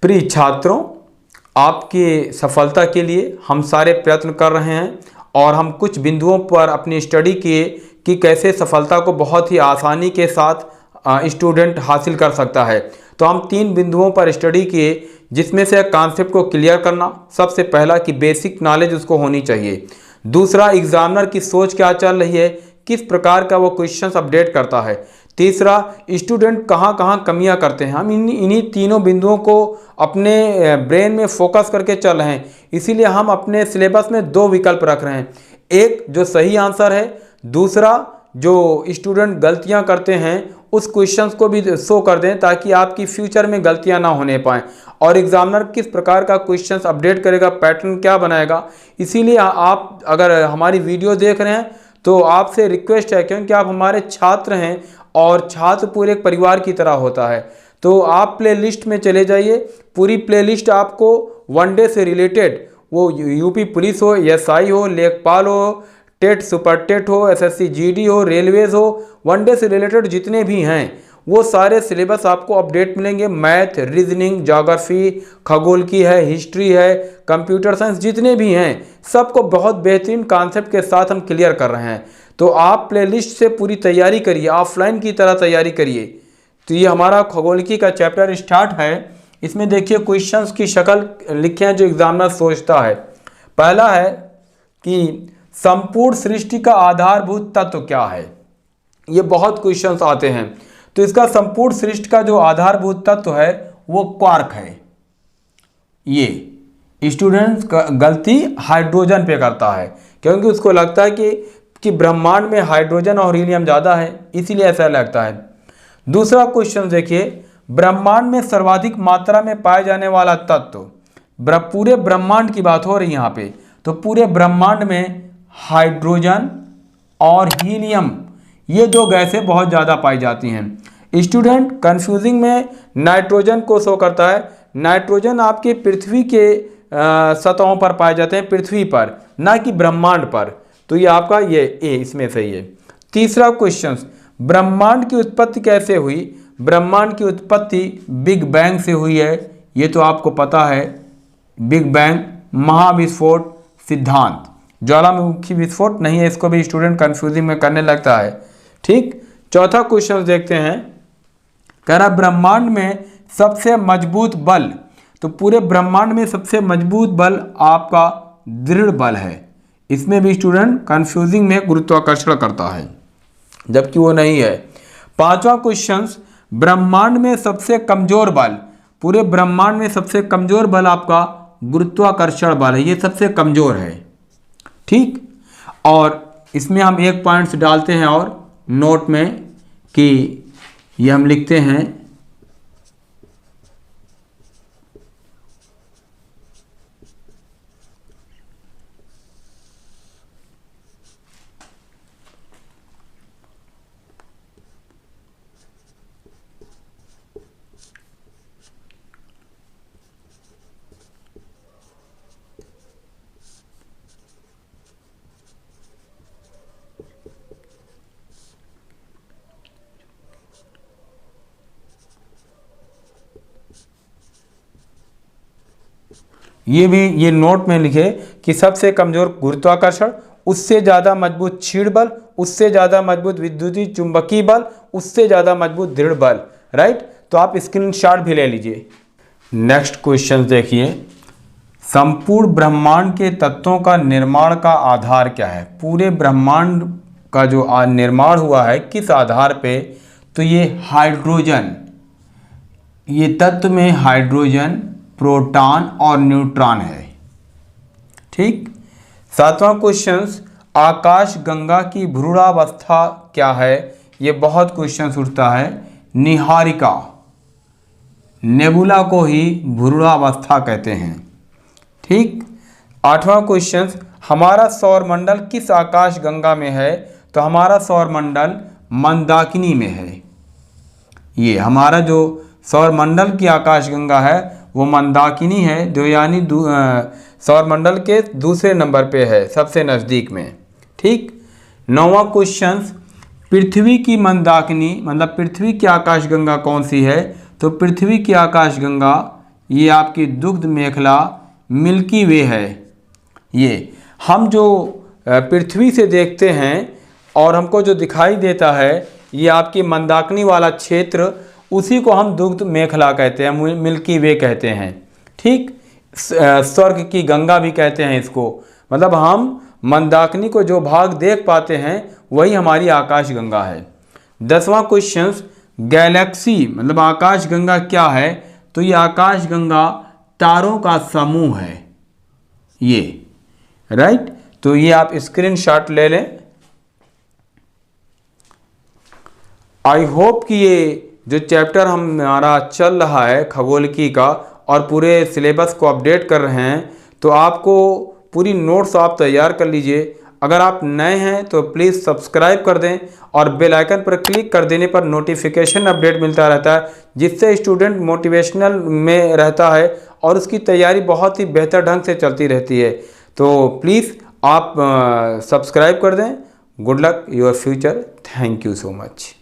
प्रिय छात्रों, आपके सफलता के लिए हम सारे प्रयत्न कर रहे हैं और हम कुछ बिंदुओं पर अपनी स्टडी किए कि कैसे सफलता को बहुत ही आसानी के साथ स्टूडेंट हासिल कर सकता है। तो हम 3 बिंदुओं पर स्टडी किए, जिसमें से कॉन्सेप्ट को क्लियर करना सबसे पहला कि बेसिक नॉलेज उसको होनी चाहिए। दूसरा, एग्जामिनर की सोच क्या चल रही है, किस प्रकार का वो क्वेश्चंस अपडेट करता है। तीसरा, स्टूडेंट कहाँ कहाँ कमियां करते हैं। हम इन्हीं तीनों बिंदुओं को अपने ब्रेन में फोकस करके चल रहे हैं। इसीलिए हम अपने सिलेबस में 2 विकल्प रख रहे हैं, एक जो सही आंसर है, दूसरा जो स्टूडेंट गलतियां करते हैं उस क्वेश्चंस को भी शो कर दें ताकि आपकी फ्यूचर में गलतियां ना होने पाएँ। और एग्जामिनर किस प्रकार का क्वेश्चंस अपडेट करेगा, पैटर्न क्या बनाएगा। इसीलिए आप अगर हमारी वीडियो देख रहे हैं तो आपसे रिक्वेस्ट है, क्योंकि आप हमारे छात्र हैं और छात्र पूरे एक परिवार की तरह होता है, तो आप प्लेलिस्ट में चले जाइए। पूरी प्लेलिस्ट आपको वनडे से रिलेटेड, वो यूपी पुलिस हो, एसआई हो, लेखपाल हो, टेट सुपर टेट हो, एसएससी जीडी हो, रेलवेज हो, वनडे से रिलेटेड जितने भी हैं वो सारे सिलेबस आपको अपडेट मिलेंगे। मैथ, रीजनिंग, ज्योग्राफी, खगोल की है, हिस्ट्री है, कंप्यूटर साइंस, जितने भी हैं सबको बहुत बेहतरीन कॉन्सेप्ट के साथ हम क्लियर कर रहे हैं। तो आप प्लेलिस्ट से पूरी तैयारी करिए, ऑफलाइन की तरह तैयारी करिए। तो ये हमारा खगोलिकी का चैप्टर स्टार्ट है। इसमें देखिए क्वेश्चंस की शक्ल लिखे हैं जो एग्जामिनर सोचता है। पहला है कि संपूर्ण सृष्टि का आधारभूत तत्व क्या है। ये बहुत क्वेश्चंस आते हैं। तो इसका संपूर्ण सृष्टि का जो आधारभूत तत्व है वो क्वार्क है। ये स्टूडेंट्स गलती हाइड्रोजन पे करता है, क्योंकि उसको लगता है कि ब्रह्मांड में हाइड्रोजन और हीलियम ज़्यादा है, इसीलिए ऐसा लगता है। दूसरा क्वेश्चन देखिए, ब्रह्मांड में सर्वाधिक मात्रा में पाए जाने वाला तत्व, पूरे ब्रह्मांड की बात हो रही है यहाँ पे, तो पूरे ब्रह्मांड में हाइड्रोजन और हीलियम, ये 2 गैसें बहुत ज़्यादा पाई जाती हैं। स्टूडेंट कंफ्यूजिंग में नाइट्रोजन को शो करता है। नाइट्रोजन आपके पृथ्वी के सतहों पर पाए जाते हैं, पृथ्वी पर, ना कि ब्रह्मांड पर। तो ये आपका ये ए इसमें सही है। तीसरा क्वेश्चन, ब्रह्मांड की उत्पत्ति कैसे हुई। ब्रह्मांड की उत्पत्ति बिग बैंग से हुई है, ये तो आपको पता है। बिग बैंग महाविस्फोट सिद्धांत, ज्वालामुखी विस्फोट नहीं है, इसको भी स्टूडेंट कंफ्यूजिंग में करने लगता है। ठीक, चौथा क्वेश्चन देखते हैं। कह रहा ब्रह्मांड में सबसे मजबूत बल, तो पूरे ब्रह्मांड में सबसे मजबूत बल आपका दृढ़ बल है। इसमें भी स्टूडेंट कंफ्यूजिंग में गुरुत्वाकर्षण करता है, जबकि वो नहीं है। पांचवा क्वेश्चन, ब्रह्मांड में सबसे कमजोर बल, पूरे ब्रह्मांड में सबसे कमजोर बल आपका गुरुत्वाकर्षण बल है, ये सबसे कमजोर है। ठीक, और इसमें हम एक पॉइंट्स डालते हैं और नोट में कि ये हम लिखते हैं ये नोट में लिखे कि सबसे कमजोर गुरुत्वाकर्षण, उससे ज़्यादा मजबूत क्षीण बल, उससे ज़्यादा मजबूत विद्युतीय चुंबकीय बल, उससे ज़्यादा मजबूत दृढ़ बल। राइट, तो आप स्क्रीनशॉट भी ले लीजिए। नेक्स्ट क्वेश्चन देखिए, संपूर्ण ब्रह्मांड के तत्वों का निर्माण का आधार क्या है। पूरे ब्रह्मांड का जो निर्माण हुआ है किस आधार पे, तो ये हाइड्रोजन, ये तत्व में हाइड्रोजन, प्रोटॉन और न्यूट्रॉन है। ठीक, सातवां क्वेश्चन, आकाश गंगा की भ्रूणावस्था क्या है। ये बहुत क्वेश्चन उठता है। निहारिका, नेबुला को ही भ्रूणावस्था कहते हैं। ठीक, आठवां क्वेश्चन, हमारा सौरमंडल किस आकाश गंगा में है, तो हमारा सौरमंडल मंदाकिनी में है। ये हमारा जो सौरमंडल की आकाशगंगा है वो मंदाकिनी है, जो यानी सौरमंडल के दूसरे नंबर पे है, सबसे नज़दीक में। ठीक, नौवां क्वेश्चन, पृथ्वी की मंदाकिनी मतलब पृथ्वी की आकाशगंगा कौन सी है, तो पृथ्वी की आकाशगंगा ये आपकी दुग्ध मेखला मिल्की वे है। ये हम जो पृथ्वी से देखते हैं और हमको जो दिखाई देता है, ये आपकी मंदाकिनी वाला क्षेत्र, उसी को हम दुग्ध मेखला कहते हैं, मिल्की वे कहते हैं। ठीक, स्वर्ग की गंगा भी कहते हैं इसको। मतलब हम मंदाकिनी को जो भाग देख पाते हैं वही हमारी आकाश गंगा है। 10वां क्वेश्चन, गैलेक्सी मतलब आकाश गंगा क्या है? तो ये आकाश गंगा तारों का समूह है, ये राइट। तो ये आप स्क्रीनशॉट ले लें। आई होप कि ये जो चैप्टर हमारा चल रहा है खगोलिकी का और पूरे सिलेबस को अपडेट कर रहे हैं, तो आपको पूरी नोट्स आप तैयार कर लीजिए। अगर आप नए हैं तो प्लीज़ सब्सक्राइब कर दें और बेल आइकन पर क्लिक कर देने पर नोटिफिकेशन अपडेट मिलता रहता है, जिससे स्टूडेंट मोटिवेशनल में रहता है और उसकी तैयारी बहुत ही बेहतर ढंग से चलती रहती है। तो प्लीज़ आप सब्सक्राइब कर दें। Good luck your future. Thank you so much.